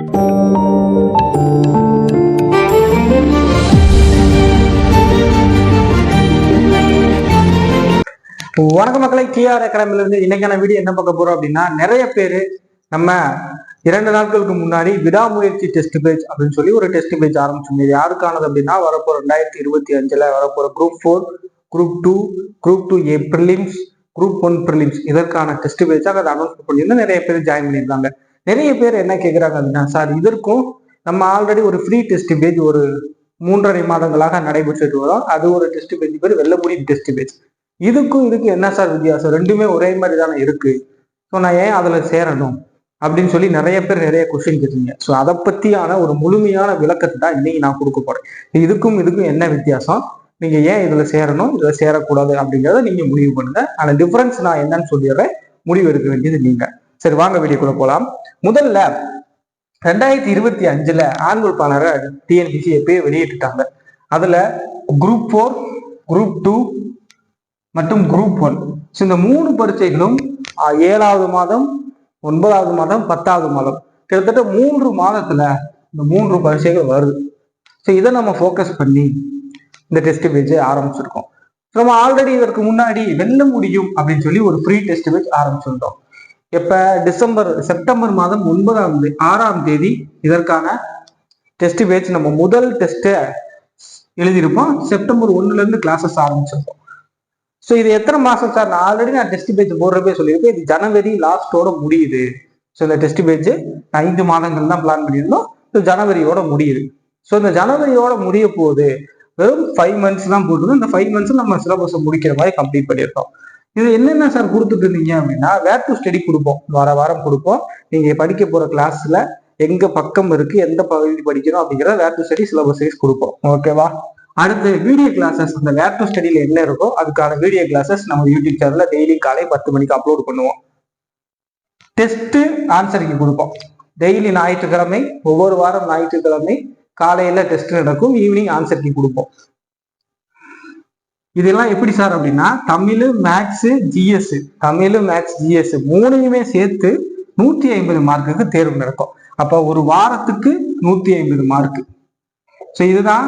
வணக்கம் மக்களை, டிஆர் அகாடமில இருந்து இன்னைக்கான வீடியோ என்ன பார்க்க போறோம் அப்படின்னா, நிறைய பேரு நம்ம 2 நாட்களுக்கு முன்னாடி விடாமுயற்சி டெஸ்ட் பேஜ் அப்படின்னு சொல்லி ஒரு டெஸ்ட் பேஜ் ஆரம்பிச்சோம். இது யாருக்கானது அப்படின்னா, வரப்போற 2025 வரப்போற group 4, group 2, group 2A prelims, group 1 prelims இதற்கான டெஸ்ட் பேஜாக அதை அனௌன்ஸ் பண்ணியிருந்தா நிறைய பேர் ஜாயின் பண்ணியிருக்காங்க. நிறைய பேர் என்ன கேட்குறாங்க அப்படின்னா, சார் இதற்கும் நம்ம ஆல்ரெடி ஒரு ஃப்ரீ டெஸ்ட் பேஜ் ஒரு 3.5 மாதங்களாக நடைபெற்றுட்டு வரோம். அது ஒரு டெஸ்ட் பேஜ் பேர் வெள்ளமுடி டெஸ்ட் பேஜ். இதுக்கும் என்ன சார் வித்தியாசம்? ரெண்டுமே ஒரே மாதிரி தானே இருக்கு. ஸோ நான் ஏன் அதுல சேரணும் அப்படின்னு சொல்லி நிறைய பேர் நிறைய கொஸ்டின் கேட்டீங்க. ஸோ அதை பத்தியான ஒரு முழுமையான விளக்கத்தை தான் இன்னைக்கு நான் கொடுக்க போறேன். இதுக்கும் என்ன வித்தியாசம், நீங்க ஏன் இதுல சேரணும், இதுல சேரக்கூடாது அப்படிங்கிறத நீங்க முடிவு பண்ணுங்க. அந்த டிஃபரன்ஸ் நான் என்னன்னு சொல்லிடுறேன், முடிவு எடுக்க வேண்டியது நீங்க. சரி, வாங்க வீடியோக்குள்ள போலாம். முதல்ல 2025 ஆனுவல் பிளானரை டிஎன்பிசி எப்பயே வெளியிட்டுட்டாங்க. அதுல குரூப் 4, குரூப் 2 மற்றும் குரூப் 1 இந்த 3 பரீட்சைகளும் 7வது மாதம், 9வது மாதம், 10வது மாதம் கிட்டத்தட்ட 3 மாதத்துல இந்த 3 பரீட்சைகள் வருது. ஸோ இதை நம்ம ஃபோக்கஸ் பண்ணி இந்த டெஸ்ட் பேஜ் ஆரம்பிச்சிருக்கோம். நம்ம ஆல்ரெடி இதற்கு முன்னாடி வெல்ல முடியும் அப்படின்னு சொல்லி ஒரு ஃப்ரீ டெஸ்ட் பேஜ் ஆரம்பிச்சிருந்தோம். செப்டம்பர் மாதம் 6ஆம் தேதி இதற்கான டெஸ்ட் பேஜ் நம்ம முதல் டெஸ்ட்டை எழுதியிருப்போம். செப்டம்பர் 1ல இருந்து கிளாஸஸ் ஆரம்பிச்சிருப்போம். ஸோ இது எத்தனை மாசம் சார்? நான் டெஸ்ட் பேஜ் போடுறப்பே சொல்லியிருப்பேன், இது ஜனவரி லாஸ்டோட முடியுது. ஸோ இந்த டெஸ்ட் பேஜ் 5 மாதங்கள் தான் பிளான் பண்ணியிருந்தோம். ஜனவரியோட முடியுது. ஸோ இந்த ஜனவரியோட முடிய போகுது. வெறும் 5 மந்த்ஸ் தான் போட்டுருந்தோம். இந்த 5 மந்த்ஸ் நம்ம சிலபஸை முடிக்கிற மாதிரி கம்ப்ளீட் பண்ணியிருக்கோம். இது என்னென்ன சார் கொடுத்துட்டு இருந்தீங்க அப்படின்னா, வேர் டு ஸ்டடி கொடுப்போம், வாரம் கொடுப்போம். நீங்க படிக்க போற கிளாஸ்ல எங்க பக்கம் இருக்கு, எந்த பகுதி படிக்கணும் அப்படிங்கிறத வேர் டு ஸ்டடி சிலபஸ் வைஸ் கொடுப்போம். ஓகேவா? அடுத்து வீடியோ கிளாஸஸ், அந்த வேர் டு ஸ்டடியில என்ன இருக்கோ அதுக்கான வீடியோ கிளாஸஸ் நம்ம யூடியூப் சேனல்ல டெய்லி காலை 10 மணிக்கு அப்லோட் பண்ணுவோம். டெஸ்ட் ஆன்சருக்கு கொடுப்போம். டெய்லி ஞாயிற்றுக்கிழமை, ஒவ்வொரு வாரம் ஞாயிற்றுக்கிழமை காலையில டெஸ்ட் நடக்கும், ஈவினிங் ஆன்சருக்கு கொடுப்போம். இதெல்லாம் எப்படி சார் அப்படின்னா, தமிழ், மேக்ஸ், ஜிஎஸ், மூணையுமே சேர்த்து 150 மார்க்குக்கு தேர்வு நடக்கும். அப்ப ஒரு வாரத்துக்கு 150 மார்க். ஸோ இதுதான்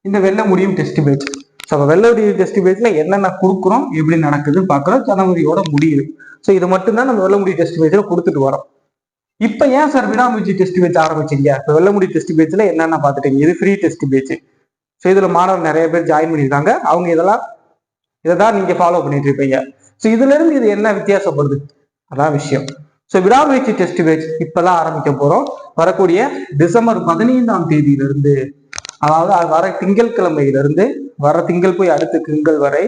இந்த வெல்ல முடியும் டெஸ்ட் பேஜ். ஸோ வெல்ல முடியும் டெஸ்ட் பேஜ்ல என்னென்ன கொடுக்குறோம், எப்படி நடக்குதுன்னு பார்க்குறோம். ஜனவரியோட முடியுது. ஸோ இது மட்டும்தான் நம்ம வெல்ல முடியும் டெஸ்ட் பேஜ்ல கொடுத்துட்டு வரோம். இப்ப ஏன் சார் விடாமுயற்சி டெஸ்ட் பேஜ் ஆரம்பிச்சீங்க? இப்ப வெல்ல முடியும் டெஸ்ட் பேஜ்ல என்னென்ன பார்த்துட்டீங்க. இது ஃப்ரீ டெஸ்ட் பேஜ். ஸோ இதுல மாணவர் நிறைய பேர் ஜாயின் பண்ணியிருக்காங்க. அவங்க இதை தான் நீங்க ஃபாலோ பண்ணிட்டு இருப்பீங்க. ஸோ இதுல இருந்து இது என்ன வித்தியாசப்படுது, அதான் விஷயம். ஸோ விடாமுயற்சி டெஸ்ட் பேஜ் இப்பதான் ஆரம்பிக்க போறோம். வரக்கூடிய டிசம்பர் 15ஆம் தேதியிலிருந்து, அதாவது வர திங்கட்கிழமையிலிருந்து, வர திங்கள் போய் அடுத்த திங்கள் வரை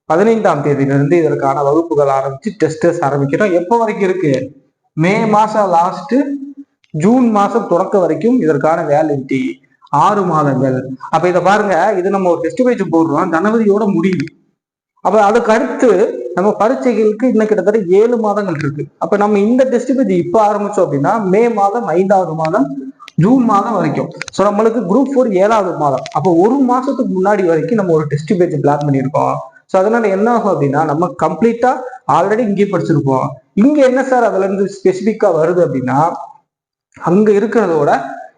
15ஆம் தேதியிலிருந்து இதற்கான வகுப்புகள் ஆரம்பிச்சு டெஸ்டர்ஸ் ஆரம்பிக்கிறோம். எப்போ வரைக்கும் இருக்கு? மே மாசம் லாஸ்ட், ஜூன் மாசம் தொடக்க வரைக்கும் இதற்கான வேலிடிட்டி 6 மாதங்கள். அப்ப இதை பாருங்க, இது நம்ம ஒரு டெஸ்ட் பேஜ் போடுறோம், ஜனவரியோட முடியுது. அப்ப அதுக்கு அடுத்து நம்ம பரீட்சைகளுக்கு இன்னும் கிட்டத்தட்ட 7 மாதங்கள் இருக்கு. அப்ப நம்ம இந்த டெஸ்ட் பேஜ் இப்ப ஆரம்பிச்சோம் அப்படின்னா மே மாதம், 5வது மாதம், ஜூன் மாதம் வரைக்கும். ஸோ நம்மளுக்கு குரூப் 4 7வது மாதம். அப்போ ஒரு மாசத்துக்கு முன்னாடி வரைக்கும் நம்ம ஒரு டெஸ்ட் பேஜ் பிளான் பண்ணியிருக்கோம். ஸோ அதனால என்ன ஆகும் அப்படின்னா, நம்ம கம்ப்ளீட்டா ஆல்ரெடி இங்கே படிச்சிருப்போம். இங்க என்ன சார் அதுல இருந்து ஸ்பெசிபிக்கா வருது அப்படின்னா, அங்க இருக்கிறதோட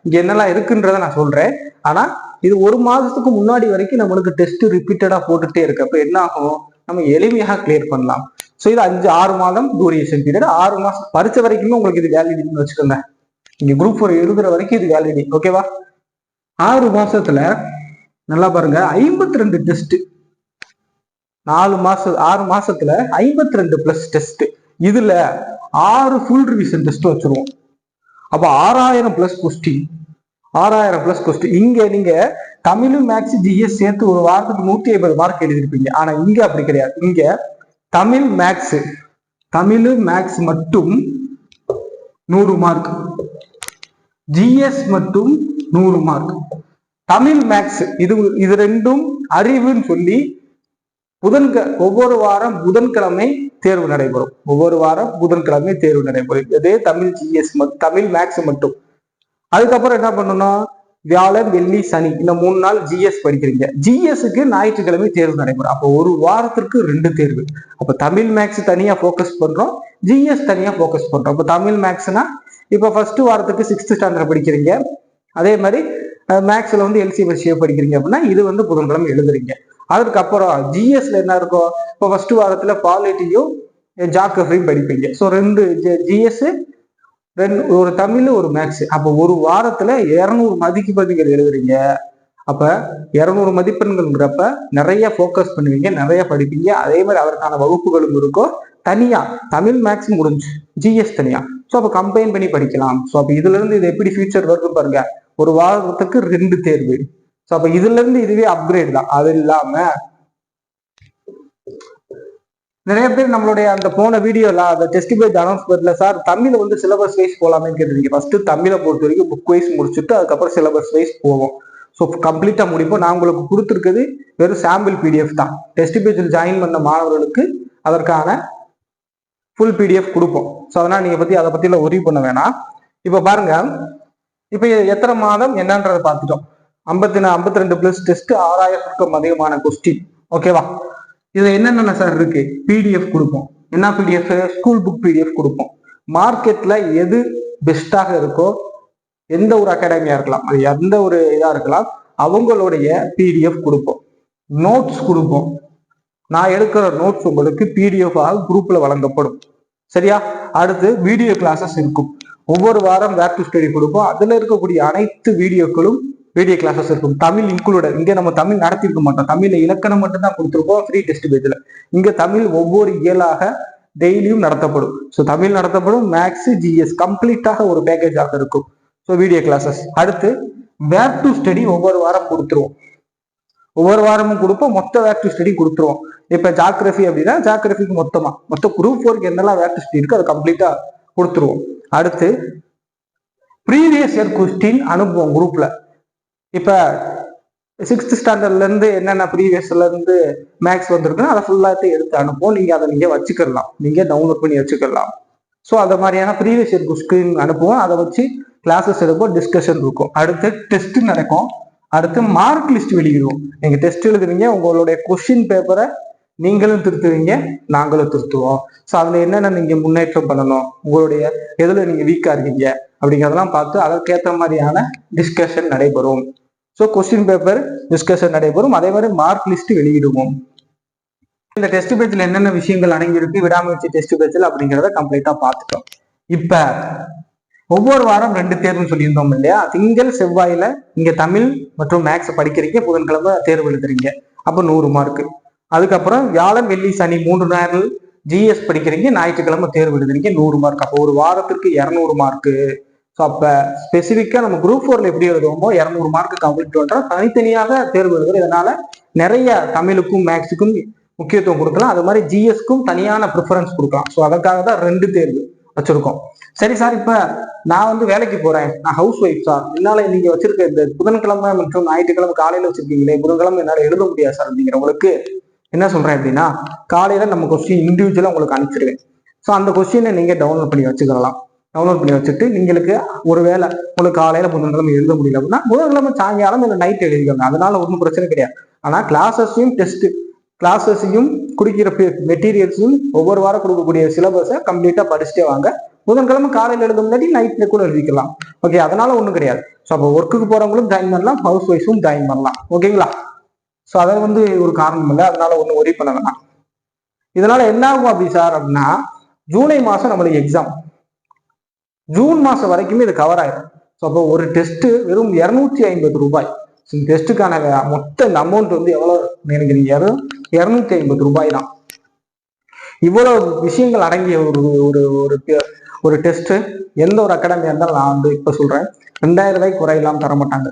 இங்க என்னெல்லாம் இருக்குன்றத நான் சொல்றேன். ஆனா இது ஒரு மாதத்துக்கு முன்னாடி வரைக்கும் நம்மளுக்கு டெஸ்ட் ரிப்பீட்டடா போட்டுட்டே இருக்கு. அப்ப என்ன ஆகும், நம்ம எளிமையாக கிளியர் பண்ணலாம். ஸோ இது 5-6 மாதம் டூரேஷன் பீரியட். 6 மாசம் பரீட்சை வரைக்குமே உங்களுக்கு இது வேலிடிட்டின்னு வச்சுக்கோங்க. இங்க குரூப் 4 எழுதுற வரைக்கும் இது வேலிடி. ஓகேவா? 6 மாசத்துல நல்லா பாருங்க, 52 டெஸ்ட். 6 மாசத்துல 52 பிளஸ் டெஸ்ட். இதுல 6 ஃபுல் ரிவிஷன் டெஸ்ட் வச்சிருவோம். அப்ப 6000 பிளஸ் கொஸ்டின். இங்க நீங்க தமிழ், மேக்ஸ், ஜிஎஸ் சேர்த்து ஒரு வாரத்துக்கு 150 மார்க் எழுதிருப்பீங்க. ஆனா இங்க அப்படி கிடையாது. இங்க தமிழ் மேக்ஸ் மட்டும் 100 மார்க், ஜிஎஸ் மட்டும் 100 மார்க். தமிழ் மேக்ஸ் இது ரெண்டும் அறிவுன்னு சொல்லி ஒவ்வொரு வாரம் புதன்கிழமை தேர்வு நடைபெறும். இதே தமிழ் ஜிஎஸ், தமிழ் மேக்ஸ் மட்டும். அதுக்கப்புறம் என்ன பண்ணணும், வியாழன், வெள்ளி, சனி இந்த 3 நாள் ஜிஎஸ் படிக்கிறீங்க. ஜிஎஸ்க்கு ஞாயிற்றுக்கிழமை தேர்வு நடைபெறும். அப்போ ஒரு வாரத்திற்கு 2 தேர்வு. அப்ப தமிழ் மேக்ஸ் தனியா போக்கஸ் பண்றோம், ஜிஎஸ் தனியா போக்கஸ் பண்றோம். அப்ப தமிழ் மேக்ஸ்னா இப்போ ஃபர்ஸ்ட் வாரத்துக்கு 6th ஸ்டாண்டர்ட் படிக்கிறீங்க, அதே மாதிரி மேக்ஸ்ல வந்து LCM படிக்கிறீங்க அப்படின்னா இது வந்து புதன்கிழமை எழுதுறீங்க. அதுக்கப்புறம் ஜிஎஸ்ல என்ன இருக்கும், இப்போ ஃபர்ஸ்ட் வாரத்துல பாலிட்டியும் ஜாகிரபியும் படிப்பீங்க. ஸோ 2 ஜிஎஸ், ஒரு தமிழ் ஒரு மேக்ஸ். அப்போ ஒரு வாரத்துல 200 மதிப்பெண்கள் எழுதுறீங்க. அப்ப 200 மதிப்பெண்கள்ங்கிறப்ப நிறைய ஃபோக்கஸ் பண்ணுவீங்க, நிறைய படிப்பீங்க. அதே மாதிரி அதற்கான வகுப்புகளும் இருக்கும். தனியா தமிழ் மேக்ஸ் முடிஞ்சு ஜிஎஸ் தனியா. ஸோ அப்போ கம்பைன் பண்ணி படிக்கலாம். ஸோ அப்போ இதுல இருந்து இது எப்படி ஃபியூச்சர் வருது பாருங்க, ஒரு வாரத்துக்கு 2 தேர்வு. ஸோ அப்போ இதுல இருந்து இதுவே அப்கிரேட் தான். அது இல்லாம நிறைய பேர் நம்மளுடைய அந்த போன வீடியோல அந்த டெஸ்ட் பேஜ் அனௌன்ஸ்மெண்ட்ல சார் தமிழ் வந்து சிலபஸ் வைஸ் போலாமே கேட்டுருக்கீங்க. ஃபர்ஸ்ட் தமிழை பொறுத்த வரைக்கும் புக் வைஸ் முடிச்சுட்டு அதுக்கப்புறம் சிலபஸ் வைஸ் போவோம். ஸோ கம்ப்ளீட்டா முடிப்போம். நான் உங்களுக்கு கொடுத்துருக்குது வெறும் சாம்பிள் பிடிஎஃப் தான். டெஸ்ட் பேஜில் ஜாயின் பண்ண மாணவர்களுக்கு அதற்கான ஃபுல் பிடிஎஃப் கொடுப்போம். ஸோ அதனால நீங்க அதை பத்திலாம் ஒரி பண்ண வேணாம். இப்போ பாருங்க, இப்போ எத்தனை மாதம் என்னன்றதை பார்த்துட்டோம். 52 பிளஸ் டெஸ்ட், 6000க்கும் அதிகமான கொஸ்டின். ஓகேவா? இது என்னென்ன சார் இருக்கு, பிடிஎஃப் கொடுப்போம். என்ன பிடிஎஃப்? ஸ்கூல் புக் பிடிஎஃப் கொடுப்போம். மார்க்கெட்ல எது பெஸ்டாக இருக்கோ, எந்த ஒரு அகாடமியா இருக்கலாம், அது எந்த ஒரு இதா இருக்கலாம், அவங்களுடைய பிடிஎஃப் கொடுப்போம். நோட்ஸ் கொடுப்போம். நான் எடுக்கிற நோட்ஸ் உங்களுக்கு பிடிஎஃப் குரூப்ல வழங்கப்படும். சரியா? அடுத்து வீடியோ கிளாஸஸ் இருக்கும். ஒவ்வொரு வாரம் வேர் டு ஸ்டடி கொடுப்போம். அதுல இருக்கக்கூடிய அனைத்து வீடியோக்களும் வீடியோ கிளாஸஸ் இருக்கும், தமிழ் இன்க்ளூடட். இங்க நம்ம தமிழ் நடத்திருக்க மாட்டோம், தமிழ்ல இலக்கணம் மட்டும் தான் கொடுத்துருப்போம் ஃப்ரீ டெஸ்ட் பேஜ்ல. இங்க தமிழ் ஒவ்வொரு இயலாக டெய்லியும் நடத்தப்படும். ஸோ தமிழ் நடத்தப்படும், மேக்ஸ் ஜிஎஸ் கம்ப்ளீட்டாக ஒரு பேக்கேஜாக இருக்கும். So video classes. அடுத்து வேர் டு ஸ்டடி ஒவ்வொரு வாரம் கொடுத்துருவோம். ஒவ்வொரு வாரமும் கொடுப்போம், மொத்த வேர் டு ஸ்டடி கொடுத்துருவோம். இப்ப ஜாகிரபி அப்படின்னா ஜாகிரபிக்கு மொத்த குரூப் 4க்கு என்னெல்லாம் வேர் டு ஸ்டடி இருக்கு அதை கம்ப்ளீட்டா கொடுத்துருவோம். அடுத்து ப்ரீவியஸ் இயர் கொஸ்டின் அனுப்புவோம் குரூப்ல. இப்ப 6th ஸ்டாண்டர்ட்ல இருந்து என்னென்ன ப்ரீவியஸ்ல இருந்து மேக்ஸ் வந்திருக்குன்னா அதை ஃபுல்லாத்தையும் எடுத்து அனுப்புவோம். நீங்க அதை நீங்க வச்சுக்கலாம், நீங்க டவுன்லோட் பண்ணி வச்சுக்கலாம். ஸோ அந்த மாதிரியான ப்ரீவியஸ் இயர் கொஸ்டின் அனுப்புவோம். அதை வச்சு கிளாஸஸ் எடுப்போம், டிஸ்கஷன் இருக்கும். அடுத்து டெஸ்ட் நடக்கும். அடுத்து மார்க் லிஸ்ட் வெளியிடுவோம். நீங்க டெஸ்ட் எழுதுவீங்க, உங்களுடைய கொஸ்டின் பேப்பரை நீங்களும் திருத்துவீங்க, நாங்களும் திருத்துவோம். ஸோ அதுல என்னென்ன நீங்க முன்னேற்றம் பண்ணணும், உங்களுடைய எதுல நீங்க வீக்கா இருக்கீங்க அப்படிங்கிறதெல்லாம் பார்த்து அதற்கேற்ற மாதிரியான டிஸ்கஷன் நடைபெறும். ஸோ கொஸ்டின் பேப்பர் டிஸ்கஷன் நடைபெறும். அதே மாதிரி மார்க் லிஸ்ட் வெளியிடுவோம். இந்த டெஸ்ட் பேஜ்ல என்னென்ன விஷயங்கள் அடங்கியிருக்கு விடாமுயற்சி டெஸ்ட் பேஜ்ல அப்படிங்கிறத கம்ப்ளீட்டா பார்த்துட்டோம். இப்ப ஒவ்வொரு வாரம் 2 தேர்வு சொல்லியிருந்தோம் இல்லையா? திங்கள் செவ்வாயில இங்க தமிழ் மற்றும் மேக்ஸ் படிக்கிறீங்க, புதன்கிழமை தேர்வு எழுதுறீங்க, அப்ப 100 மார்க். அதுக்கப்புறம் வியாழன் வெள்ளி சனி 3 நாள் ஜிஎஸ் படிக்கிறீங்க, ஞாயிற்றுக்கிழமை தேர்வு எழுதுறீங்க, 100 மார்க். அப்போ ஒரு வாரத்திற்கு 200 மார்க். ஸோ அப்ப ஸ்பெசிஃபிக்கா நம்ம குரூப் 4ல எப்படி எழுதுவோமோ 200 மார்க் கம்ப்ளீட் பண்றோம். தனித்தனியாக தேர்வு எழுதுறோம். இதனால நிறைய தமிழுக்கும் மேக்ஸுக்கும் முக்கியத்துவம் கொடுக்கலாம். அது மாதிரி ஜிஎஸ்க்கும் தனியான ப்ரிஃபரன்ஸ் கொடுக்கலாம். ஸோ அதற்காக தான் 2 தேர்வு வச்சிருக்கோம். சரி சார், இப்ப நான் வந்து வேலைக்கு போறேன், நான் ஹவுஸ் ஒய்ஃப் சார், என்னால நீங்க வச்சிருக்க இந்த புதன்கிழமை மற்றும் ஞாயிற்றுக்கிழமை காலையில வச்சிருக்கீங்களே, புதன்கிழமை என்னால எழுத முடியாது சார் அப்படிங்கிறவங்களுக்கு என்ன சொல்றேன் அப்படின்னா, காலையில நம்ம கொஸ்டின் இண்டிவிஜுவலா உங்களுக்கு அனுப்பிச்சிருவேன். ஸோ அந்த கொஸ்டினை நீங்க டவுன்லோட் பண்ணி வச்சுக்கலாம். டவுன்லோட் பண்ணி வச்சுட்டு நீங்களுக்கு ஒருவேளை உங்களுக்கு காலையில புதன்கிழமை எழுத முடியல அப்படின்னா புதன்கிழமை சாயங்காலம் இல்லை நைட் எழுதிக்கோங்க, அதனால ஒன்றும் பிரச்சனை கிடையாது. ஆனா கிளாஸஸையும் டெஸ்ட் கிளாஸஸையும் குடிக்கிற மெட்டீரியல்ஸையும் ஒவ்வொரு வாரம் கொடுக்கக்கூடிய சிலபஸை கம்ப்ளீட்டா படிச்சுட்டே வாங்க. புதன்கிழமை காலையில் எழுத முன்னாடி நைட்ல கூட எழுதிக்கலாம். ஓகே, அதனால ஒன்றும் கிடையாது. ஸோ அப்போ ஒர்க்குக்கு போறவங்களும் ஜாயின் பண்ணலாம், ஹவுஸ் ஒய்ஃபும் ஜாயின் பண்ணலாம். ஓகேங்களா? ஸோ அதை வந்து ஒரு காரணம் இல்லை, அதனால ஒன்றும் ஒரி பண்ண வேணாம். இதனால என்ன ஆகும் அப்படி சார் அப்படின்னா, ஜூலை மாசம் நம்மளுக்கு எக்ஸாம், ஜூன் மாசம் வரைக்குமே இது கவர் ஆயிடும். ஸோ அப்போ ஒரு டெஸ்ட் வெறும் 250 ரூபாய். டெஸ்ட்டுக்கான மொத்த அமௌண்ட் வந்து எவ்வளவு நினைக்கிறீங்க? 250 ரூபாய் தான். இவ்வளவு விஷயங்கள் அடங்கிய ஒரு டெஸ்ட் எந்த ஒரு அகாடமியா இருந்தாலும் நான் வந்து இப்ப சொல்றேன், 2000 ரூபாய்க்கு குறையெல்லாம் தர மாட்டாங்க.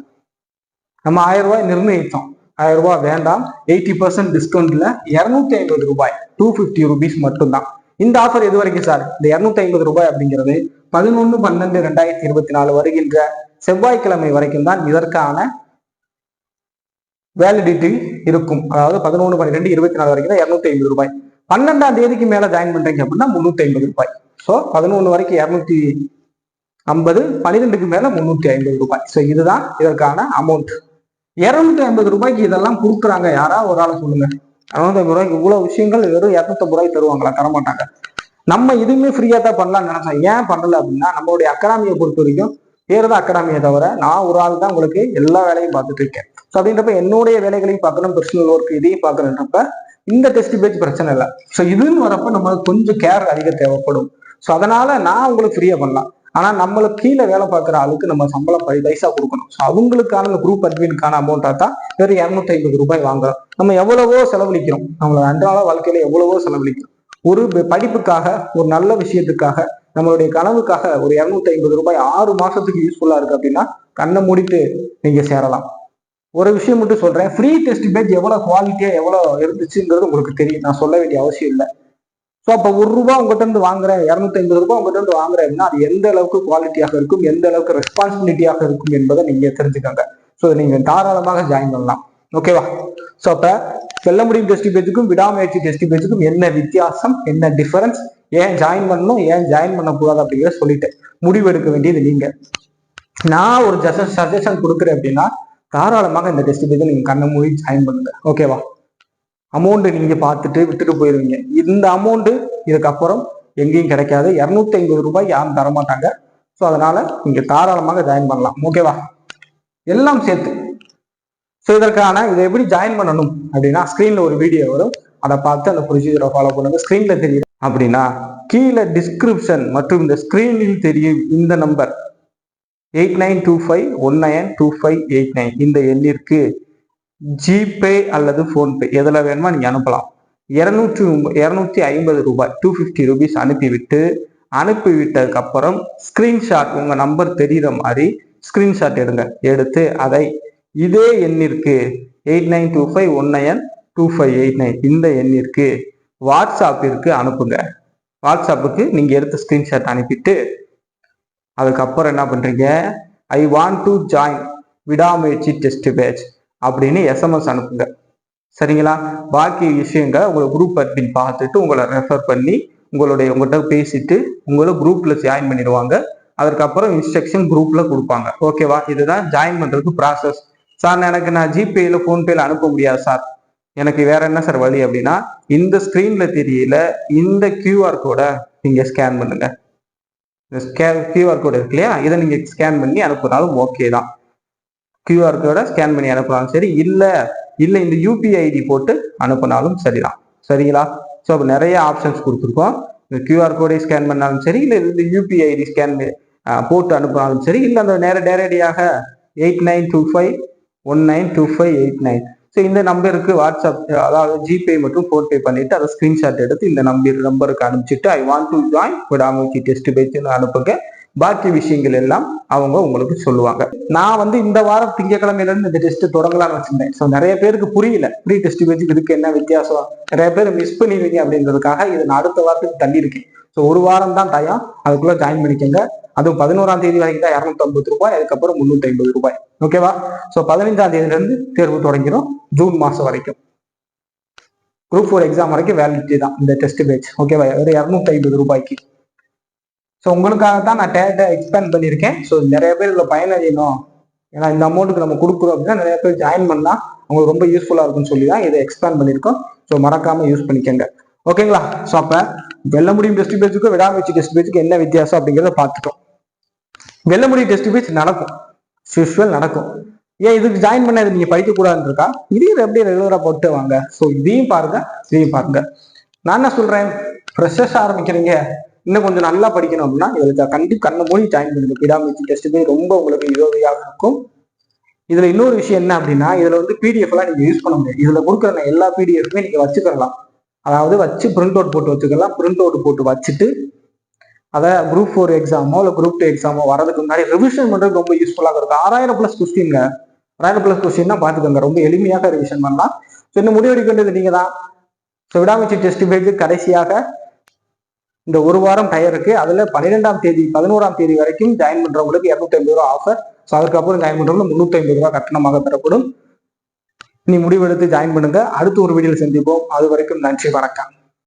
நம்ம 1000 ரூபாய் நிர்ணயித்தோம், 1000 ரூபாய் வேண்டாம், 80% டிஸ்கவுண்ட்ல 250 ரூபாய், 250 rupees மட்டும்தான். இந்த ஆஃபர் எது வரைக்கும் சார்? இந்த 250 ரூபாய் அப்படிங்கிறது 11/12/2024 வருகின்ற செவ்வாய்க்கிழமை வரைக்கும் தான் இதற்கான வேலிடிட்டி இருக்கும். அதாவது 11/12/24 வரைக்கும் தான் 250 ரூபாய். 12ஆம் தேதிக்கு மேல ஜாயின் பண்றீங்க அப்படின்னா 350 ரூபாய். ஸோ 11 வரைக்கும் 250, 12க்கு மேல 350 ரூபாய். ஸோ இதுதான் இதற்கான அமௌண்ட். 250 ரூபாய்க்கு இதெல்லாம் கொடுக்குறாங்க, யாரா ஒரு ஆளை சொல்லுங்க. 250 ரூபாய்க்கு இவ்வளவு விஷயங்கள் வெறும் 250 ரூபாய் தருவாங்களா? தரமாட்டாங்க. நம்ம இதுவுமே ஃப்ரீயா தான் பண்ணலாம்னு நினைச்சோம். ஏன் பண்ணல அப்படின்னா, நம்மளுடைய அகாடமியை பொறுத்த வரைக்கும் பேர் தான் அகாடமியை தவிர நான் ஒரு ஆள் தான் உங்களுக்கு எல்லா வேலையும் பார்த்துட்டு இருக்கேன். ஸோ அப்படின்றப்ப என்னுடைய வேலைகளையும் பார்க்கணும், பர்சனல் ஒர்க் இதையும் பார்க்கணுன்றப்ப இந்த டெஸ்ட் பேட்ச் பிரச்சனை இல்லை. ஸோ இதுன்னு வரப்ப நம்மளுக்கு கொஞ்சம் கேர் அதிகம் தேவைப்படும். ஸோ அதனால நான் உங்களுக்கு ஃப்ரீயா பண்ணலாம். ஆனா நம்மளுக்கு கீழே வேலை பார்க்குற ஆளுக்கு நம்ம சம்பளம் பைசா கொடுக்கணும். ஸோ அவங்களுக்கான இந்த குரூப் அட்மினுக்கான அமௌண்ட்டா தான் வெறும் 250 ரூபாய் வாங்குறோம். நம்ம எவ்வளவோ செலவழிக்கிறோம், நம்மளோட அன்றாட வாழ்க்கையில எவ்வளவோ செலவழிக்கிறோம். ஒரு படிப்புக்காக, ஒரு நல்ல விஷயத்துக்காக, நம்மளுடைய கனவுக்காக ஒரு 250 ரூபாய் 6 மாசத்துக்கு யூஸ்ஃபுல்லா இருக்கு அப்படின்னா கண்ணை மூடிட்டு நீங்க சேரலாம். ஒரு விஷயம் மட்டும் சொல்றேன், ஃப்ரீ டெஸ்ட் பேட்ச் எவ்வளவு குவாலிட்டியா எவ்வளவு இருந்துச்சுங்கிறது உங்களுக்கு தெரியும், நான் சொல்ல வேண்டிய அவசியம் இல்லை. ஸோ அப்போ ₹1 உங்ககிட்ட இருந்து வாங்குறேன், 250 ரூபாய் உங்ககிட்ட இருந்து வாங்குறேன் அப்படின்னா அது எந்த அளவுக்கு குவாலிட்டியாக இருக்கும், எந்த அளவுக்கு ரெஸ்பான்சிபிலிட்டியாக இருக்கும் என்பதை நீங்க தெரிஞ்சுக்கோங்க. ஸோ நீங்க தாராளமாக ஜாயின் பண்ணலாம். ஓகேவா? ஸோ அப்ப வெல்ல முடியும் டெஸ்ட் பேட்சுக்கும் விடாமுயற்சி டெஸ்ட் பேட்சுக்கும் என்ன வித்தியாசம், என்ன டிஃபரன்ஸ், ஏன் ஜாயின் பண்ணணும், ஏன் ஜாயின் பண்ணக்கூடாது அப்படிங்கிற சொல்லிட்டேன். முடிவு எடுக்க வேண்டியது நீங்க. நான் ஒரு சஜஷன் கொடுக்குறேன் அப்படின்னா தாராளமாக இந்த டெஸ்ட் பேட்சை நீங்க கண்ணை மூடி ஜாயின் பண்ணுங்க. ஓகேவா? அமௌண்ட் நீங்க பார்த்துட்டு விட்டுட்டு போயிருவீங்க. இந்த அமௌண்ட் இதுக்கப்புறம் எங்கேயும் கிடைக்காது. 250 ரூபாய் யாரும் தரமாட்டாங்க. ஸோ அதனால நீங்க தாராளமாக ஜாயின் பண்ணலாம். ஓகேவா? எல்லாம் சேர்த்து. ஸோ இதற்கான இதை எப்படி ஜாயின் பண்ணணும் அப்படின்னா ஸ்கிரீன்ல ஒரு வீடியோ வரும், அதை பார்த்து அந்த ப்ரொசீஜரை ஃபாலோ பண்ணுங்க. ஸ்கிரீன்ல தெரியும் அப்படின்னா கீழே டிஸ்கிரிப்ஷன் மற்றும் இந்த ஸ்கிரீனில் தெரியும் இந்த நம்பர் 8925192589 இந்த எண்ணிற்கு ஜிபே அல்லது போன்பே எதுல வேணுமா நீங்க அனுப்பலாம். 250 ரூபாய் 250 rupees அனுப்பிவிட்டதுக்கு அப்புறம் ஸ்கிரீன்ஷாட் உங்க நம்பர் தெரிகிற மாதிரி ஸ்கிரீன்ஷாட் எடுத்து அதை இதே எண்ணிற்கு 8925192589 இந்த எண்ணிற்கு வாட்ஸ்அப்பிற்கு அனுப்புங்க. வாட்ஸ்அப்புக்கு நீங்க எடுத்த ஸ்கிரீன்ஷாட் அனுப்பிட்டு அதுக்கப்புறம் என்ன பண்றீங்க, ஐ வாண்ட் டு ஜாயின் விடாமுயற்சி டெஸ்ட் பேட்ச் அப்படின்னு எஸ்எம்எஸ் அனுப்புங்க. சரிங்களா? பாக்கி விஷயங்களை உங்களை குரூப் அட்மின் பார்த்துட்டு உங்களை ரெஃபர் பண்ணி உங்கள்கிட்ட பேசிட்டு உங்களை குரூப்ல ஜாயின் பண்ணிடுவாங்க. அதுக்கப்புறம் இன்ஸ்ட்ரக்ஷன் குரூப்ல கொடுப்பாங்க. ஓகேவா? இதுதான் ஜாயின் பண்றதுக்கு ப்ராசஸ். சார் எனக்கு நான் ஜிபேல போன்பேல அனுப்ப முடியாது சார், எனக்கு வேற என்ன சார் வழி அப்படின்னா இந்த ஸ்கிரீன்ல தெரியல இந்த கியூஆர் கோடை நீங்க ஸ்கேன் பண்ணுங்க. கியூஆர் கோடு இருக்கு இல்லையா, இதை நீங்க ஸ்கேன் பண்ணி அனுப்புனாலும் ஓகே தான். கியூஆர் கோடை ஸ்கேன் பண்ணி அனுப்புனாலும் சரி, இல்லை இந்த யூபிஐ ஐடி போட்டு அனுப்புனாலும் சரிதான். சரிங்களா? ஸோ அப்போ நிறைய ஆப்ஷன்ஸ் கொடுத்துருக்கோம். இந்த கியூஆர் கோடை ஸ்கேன் பண்ணாலும் சரி, இல்லை இந்த யூபிஐ ஐடி ஸ்கேன் போட்டு அனுப்புனாலும் சரி, இல்லை அந்த நேரடியாக 8925192589 ஸோ இந்த நம்பருக்கு வாட்ஸ்அப் அதாவது ஜிபே மற்றும் போன்பே பண்ணிட்டு அதை ஸ்கிரீன்ஷாட் எடுத்து இந்த நம்பருக்கு அனுப்பிச்சிட்டு ஐ வாண்ட் டு ஜாயின் விடாமுயற்சி டெஸ்ட் பேட்ச்னு அனுப்புங்க. பாக்கி விஷயங்கள் எல்லாம் அவங்க உங்களுக்கு சொல்லுவாங்க. நான் இந்த வாரம் திங்கக்கிழமையில இருந்து இந்த டெஸ்ட் தொடங்கலாம்னு வச்சிருந்தேன். ஸோ நிறைய பேருக்கு புரியல ஃப்ரீ டெஸ்ட் பேட்சுக்கு இதுக்கு என்ன வித்தியாசம், நிறைய பேர் மிஸ் பண்ணிடுவீங்க அப்படின்றதுக்காக இதை நான் அடுத்த வாரத்துக்கு தள்ளி இருக்கேன். ஸோ ஒரு வாரம் தான் டைம், அதுக்குள்ள ஜாயின் பண்ணிக்கோங்க. அதுவும் 11ஆம் தேதி வரைக்கும் தான் 250 ரூபாய், அதுக்கப்புறம் 350 ரூபாய். ஓகேவா? ஸோ 15ஆம் தேதியில இருந்து தேர்வு தொடங்கிடும், ஜூன் மாசம் வரைக்கும். குரூப் 4 எக்ஸாம் வரைக்கும் வேலிடிட்டி தான் இந்த டெஸ்ட் பேட்ச். ஓகேவா? ஒரு 250 ரூபாய்க்கு. ஸோ உங்களுக்காக தான் நான் டேட்டை எக்ஸ்பேண்ட் பண்ணியிருக்கேன். ஸோ நிறைய பேர் இதில் பயனடையணும், ஏன்னா இந்த அமௌண்ட்டுக்கு நம்ம கொடுக்குறோம் அப்படின்னா நிறைய பேர் ஜாயின் பண்ணால் உங்களுக்கு ரொம்ப யூஸ்ஃபுல்லாக இருக்குன்னு சொல்லி தான் இதை எக்ஸ்பேண்ட் பண்ணியிருக்கோம். ஸோ மறக்காம யூஸ் பண்ணிக்கோங்க. ஓகேங்களா? ஸோ அப்போ வெல்ல முடியும் டெஸ்ட் பேட்சுக்கும் விடாமுயற்சி டெஸ்ட் பேட்சுக்கு என்ன வித்தியாசம் அப்படிங்கிறத பார்த்துட்டோம். வெல்ல முடியும் டெஸ்ட் பேட்ச் நடக்கும், யூஸ்வல் நடக்கும். ஏன் இதுக்கு ஜாயின் பண்ண இது நீங்க படிக்கக்கூடாதுன்னு இருக்கா? இதையும் எப்படி ரெகுலரா போட்டு வாங்க. ஸோ இதையும் பாருங்க, இதையும் பாருங்க. நான் என்ன சொல்றேன், ஃப்ரெஷர்ஸ் ஆரம்பிக்கிறீங்க, இன்னும் கொஞ்சம் நல்லா படிக்கணும் அப்படின்னா இதுல கண்டிப்பா கண்ணை மூடி ஜாயின் பண்ணுங்க. விடாமுயற்சி டெஸ்ட் பேட்ச் ரொம்ப உங்களுக்கு உதவியாக இருக்கும். இதுல இன்னொரு விஷயம் என்ன அப்படின்னா, இதுல பிடிஎஃப் எல்லாம் நீங்க யூஸ் பண்ண முடியாது. இதுல கொடுக்குற எல்லா பிடிஎஃப்மே நீங்க வச்சுக்கலாம். அதாவது வச்சு பிரிண்ட் அவுட் போட்டு வச்சுக்கலாம். பிரிண்ட் அவுட் போட்டு வச்சுட்டு அதை குரூப் 4 எக்ஸாமோ இல்லை குரூப் 2 எக்ஸாமோ வரதுக்கு முன்னாடி ரிவிஷன் பண்றது ரொம்ப யூஸ்ஃபுல்லாக இருக்கும். 6000+ கொஸ்டின்ங்க, 6000+ கொஸ்டின் தான் பார்த்துக்கோங்க. ரொம்ப எளிமையாக ரிவிஷன் பண்ணலாம். ஸோ இன்னும் முடிவெடுக்க வேண்டியது நீங்க தான். ஸோ விடாமுயற்சி டெஸ்ட் பேட்ச் கடைசியாக இந்த ஒரு வாரம் டயர் இருக்கு. அதுல 11ஆம் தேதி வரைக்கும் ஜாயின் பண்றவங்களுக்கு 250 ரூபா ஆஃபர். ஸோ அதுக்கப்புறம் ஜாயின் பண்றவங்களுக்கு 350 ரூபா கட்டணமாக பெறப்படும். நீ முடிவெடுத்து ஜாயின் பண்ணுங்க. அடுத்த ஒரு வீடியோவில் சந்திப்போம். அது வரைக்கும் நன்றி, வணக்கம்.